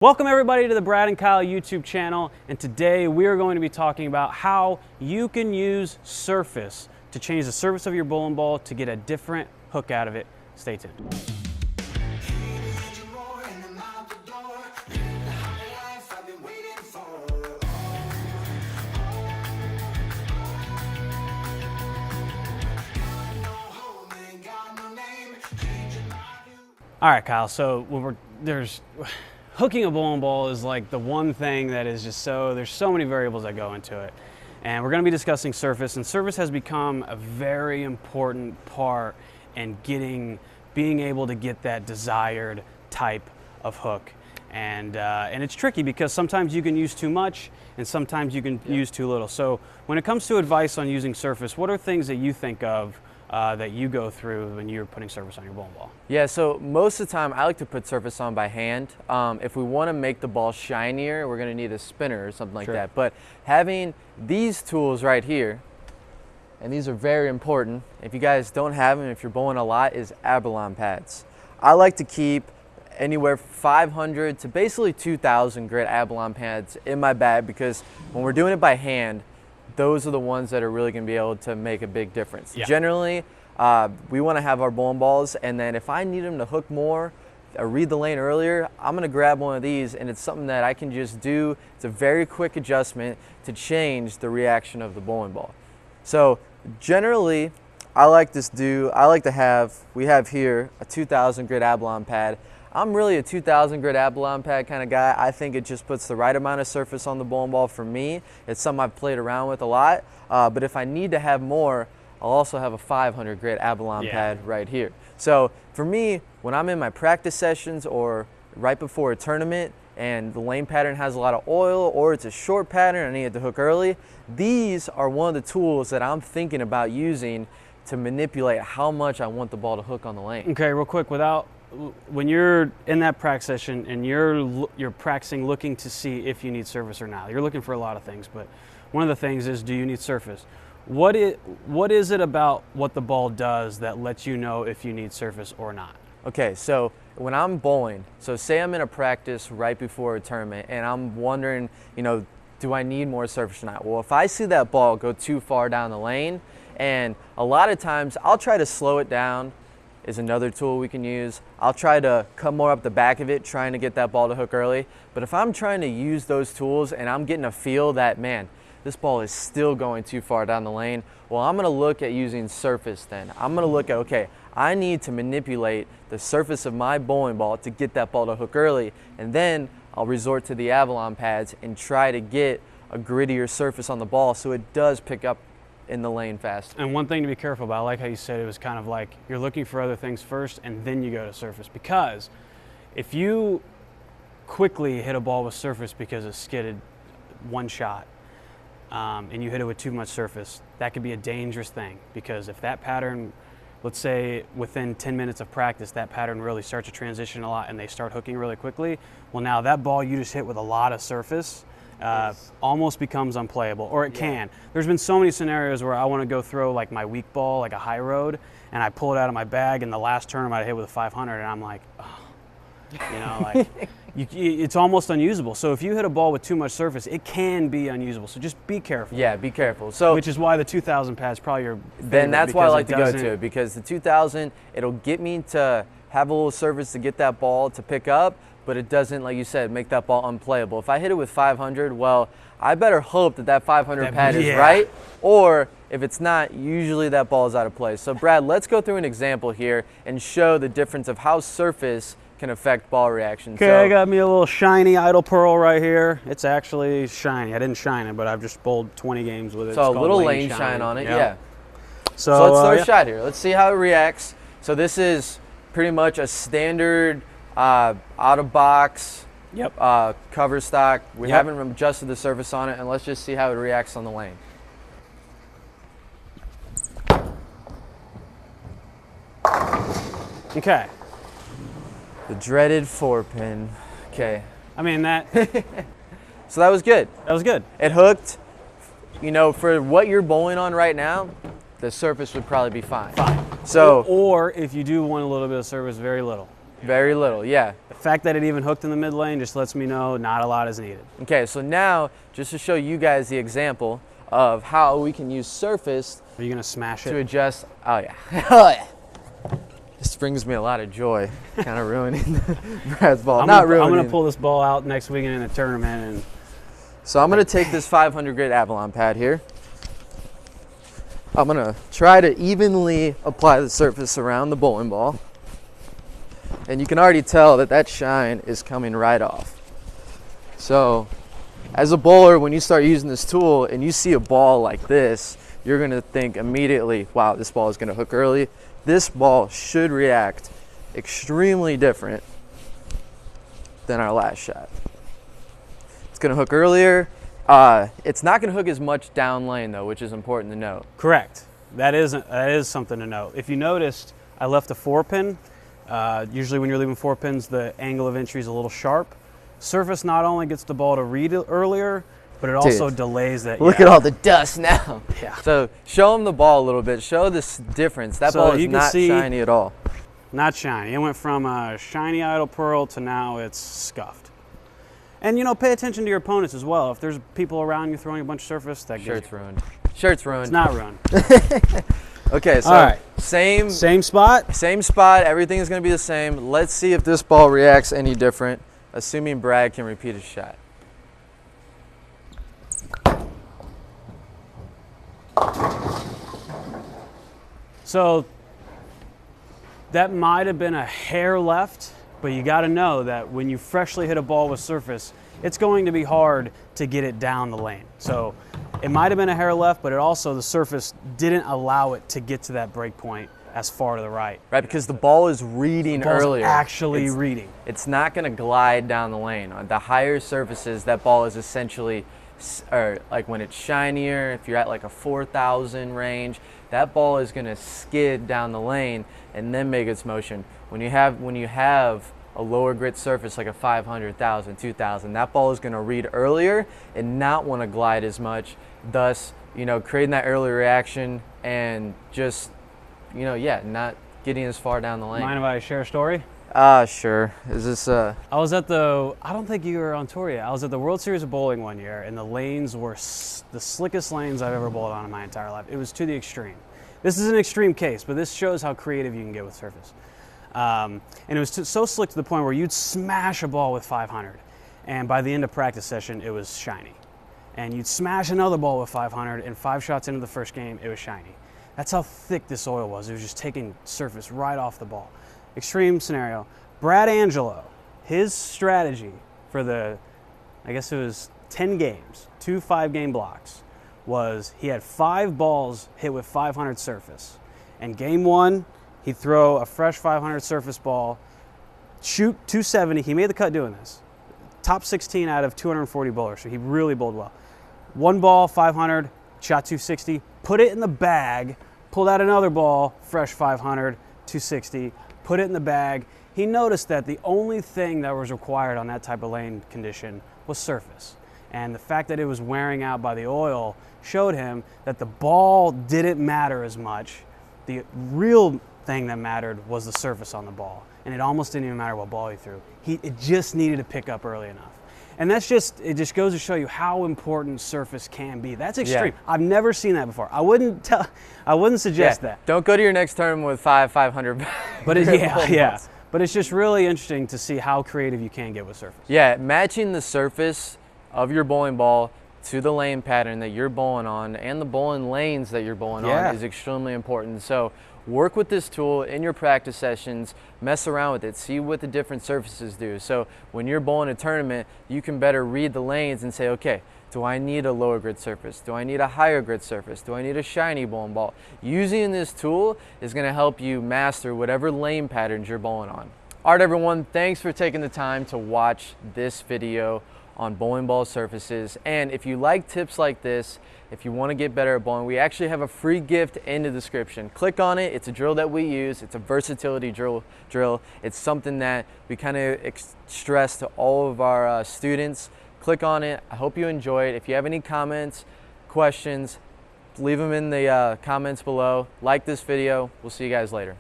Welcome everybody to the Brad and Kyle YouTube channel, and today we are going to be talking about how you can use surface to change the surface of your bowling ball to get a different hook out of it. Stay tuned. All right, Kyle, so hooking a bowling ball is like the one thing that is just there's so many variables that go into it. And we're going to be discussing surface, and surface has become a very important part in being able to get that desired type of hook. And it's tricky because sometimes you can use too much and sometimes you can use too little. So when it comes to advice on using surface, what are things that you think of that you go through when you're putting surface on your bowling ball? Yeah, so most of the time I like to put surface on by hand. If we want to make the ball shinier, we're going to need a spinner or something like that. But having these tools right here, and these are very important, if you guys don't have them, if you're bowling a lot, is Abalone pads. I like to keep anywhere 500 to basically 2,000 grit Abalone pads in my bag, because when we're doing it by hand, those are the ones that are really going to be able to make a big difference. Yeah. Generally, we want to have our bowling balls, and then if I need them to hook more or read the lane earlier, I'm going to grab one of these, and it's something that I can just do. It's a very quick adjustment to change the reaction of the bowling ball. So generally, we have here a 2,000 grit Abalone pad. I'm really a 2,000 grit Abalone pad kind of guy. I think it just puts the right amount of surface on the bowling ball for me. It's something I've played around with a lot. But if I need to have more, I'll also have a 500 grit Abalone pad right here. So for me, when I'm in my practice sessions or right before a tournament and the lane pattern has a lot of oil or it's a short pattern, I need it to hook early, these are one of the tools that I'm thinking about using to manipulate how much I want the ball to hook on the lane. Okay, real quick, when you're in that practice session and you're practicing looking to see if you need surface or not, you're looking for a lot of things, but one of the things is, do you need surface? What is it about what the ball does that lets you know if you need surface or not? Okay, so when I'm bowling, so say I'm in a practice right before a tournament and I'm wondering, do I need more surface or not? Well, if I see that ball go too far down the lane, and a lot of times I'll try to slow it down, is another tool we can use. I'll try to come more up the back of it, trying to get that ball to hook early. But if I'm trying to use those tools and I'm getting a feel that, man, this ball is still going too far down the lane, well, I'm gonna look at using surface then. I'm gonna look at, okay, I need to manipulate the surface of my bowling ball to get that ball to hook early, and then I'll resort to the Abalone pads and try to get a grittier surface on the ball so it does pick up in the lane fast. And one thing to be careful about, I like how you said it was kind of like you're looking for other things first and then you go to surface, because if you quickly hit a ball with surface because it skidded one shot and you hit it with too much surface, that could be a dangerous thing, because if that pattern, let's say within 10 minutes of practice, that pattern really starts to transition a lot and they start hooking really quickly, well, now that ball you just hit with a lot of surface almost becomes unplayable, or it can. There's been so many scenarios where I want to go throw like my weak ball, like a high road, and I pull it out of my bag, and the last turn I hit with a 500, and I'm like, oh. It's almost unusable. So if you hit a ball with too much surface, it can be unusable. So just be careful. Yeah, be careful. So which is why the 2,000 pad is probably your favorite. Then that's why I like to go to it, because the 2,000, it'll get me to have a little surface to get that ball to pick up, but it doesn't, like you said, make that ball unplayable. If I hit it with 500, well, I better hope that 500 pad is right, or if it's not, usually that ball is out of place. So Brad, let's go through an example here and show the difference of how surface can affect ball reaction. Okay, I got me a little shiny idle pearl right here. It's actually shiny. I didn't shine it, but I've just bowled 20 games with it. So a little lane shine on it, yeah. So let's throw a shot here. Let's see how it reacts. So this is pretty much a standard out-of-box cover stock. We haven't adjusted the surface on it, and let's just see how it reacts on the lane. Okay. The dreaded 4-pin. Okay. I mean, that... So that was good. That was good. It hooked. For what you're bowling on right now, the surface would probably be fine. Fine. So, or if you do want a little bit of surface, very little. Very little, yeah. The fact that it even hooked in the mid lane just lets me know not a lot is needed. Okay, so now just to show you guys the example of how we can use surface Are you gonna smash to it? adjust. Oh yeah. Oh yeah. This brings me a lot of joy. Kind of ruining Brad's ball. I'm ruining. gonna pull this ball out next weekend in a tournament, and So I'm gonna take this 500 grit Avalon pad here. I'm gonna try to evenly apply the surface around the bowling ball. And you can already tell that that shine is coming right off. So as a bowler, when you start using this tool and you see a ball like this, you're gonna think immediately, wow, this ball is gonna hook early. This ball should react extremely different than our last shot. It's gonna hook earlier. It's not gonna hook as much down lane though, which is important to note. correct. That is something to note. If you noticed, I left a 4-pin. Usually when you're leaving 4 pins, the angle of entry is a little sharp. Surface not only gets the ball to read it earlier, but it also delays that. Look at all the dust now. Yeah. So show them the ball a little bit. Show this difference. That So ball is you can not see- shiny at all. Not shiny. It went from a shiny idle pearl to now it's scuffed. And you know, pay attention to your opponents as well. If there's people around you throwing a bunch of surface, that Shirt's gets ruined. Shirt's ruined. it's not ruined. Okay, so All right. same Same spot. spot. Everything is going to be the same. Let's see if this ball reacts any different, assuming Brad can repeat his shot. So that might have been a hair left, but you got to know that when you freshly hit a ball with surface, it's going to be hard to get it down the lane. So it might have been a hair left, but it also, the surface didn't allow it to get to that break point as far to the right. Right, because the ball is reading Ball's earlier. actually reading. It's not going to glide down the lane. On the higher surfaces, that ball is essentially, or like when it's shinier, if you're at like a 4,000 range, that ball is going to skid down the lane and then make its motion. When you have a lower grit surface like a 500, 1,000, 2,000, that ball is going to read earlier and not want to glide as much, thus, you know, creating that early reaction and just, you know, yeah, not getting as far down the lane. Mind if I share a story? Sure. Is this I was at I don't think you were on tour yet. I was at the World Series of Bowling one year, and the lanes were the slickest lanes I've ever bowled on in my entire life. It was to the extreme. This is an extreme case, but this shows how creative you can get with surface. And it was so slick to the point where you'd smash a ball with 500, and by the end of practice session, it was shiny. And you'd smash another ball with 500, and 5 shots into the first game, it was shiny. That's how thick this oil was. It was just taking surface right off the ball. Extreme scenario. Brad Angelo, his strategy for I guess it was 10 games, 2 5-game blocks, was he had 5 balls hit with 500 surface. And game 1, he'd throw a fresh 500 surface ball, shoot 270. He made the cut doing this. Top 16 out of 240 bowlers, so he really bowled well. 1 ball, 500, shot 260, put it in the bag, pulled out another ball, fresh 500, 260, put it in the bag. He noticed that the only thing that was required on that type of lane condition was surface. And the fact that it was wearing out by the oil showed him that the ball didn't matter as much. The real thing that mattered was the surface on the ball. And it almost didn't even matter what ball he threw. It just needed to pick up early enough. And it just goes to show you how important surface can be. That's extreme. Yeah. I've never seen that before. I wouldn't suggest that. Don't go to your next tournament with 500. But But it's just really interesting to see how creative you can get with surface. Yeah, matching the surface of your bowling ball to the lane pattern that you're bowling on and the bowling lanes that you're bowling on is extremely important. So work with this tool in your practice sessions, mess around with it, see what the different surfaces do. So when you're bowling a tournament, you can better read the lanes and say, okay, do I need a lower grit surface? Do I need a higher grit surface? Do I need a shiny bowling ball? Using this tool is going to help you master whatever lane patterns you're bowling on. All right, everyone, thanks for taking the time to watch this video on bowling ball surfaces. And if you like tips like this, if you want to get better at bowling, we actually have a free gift in the description. Click on it. It's a drill that we use. It's a versatility drill. It's something that we kind of stress to all of our students. Click on it. I hope you enjoy it. If you have any comments, questions, leave them in the comments below. Like this video. We'll see you guys later.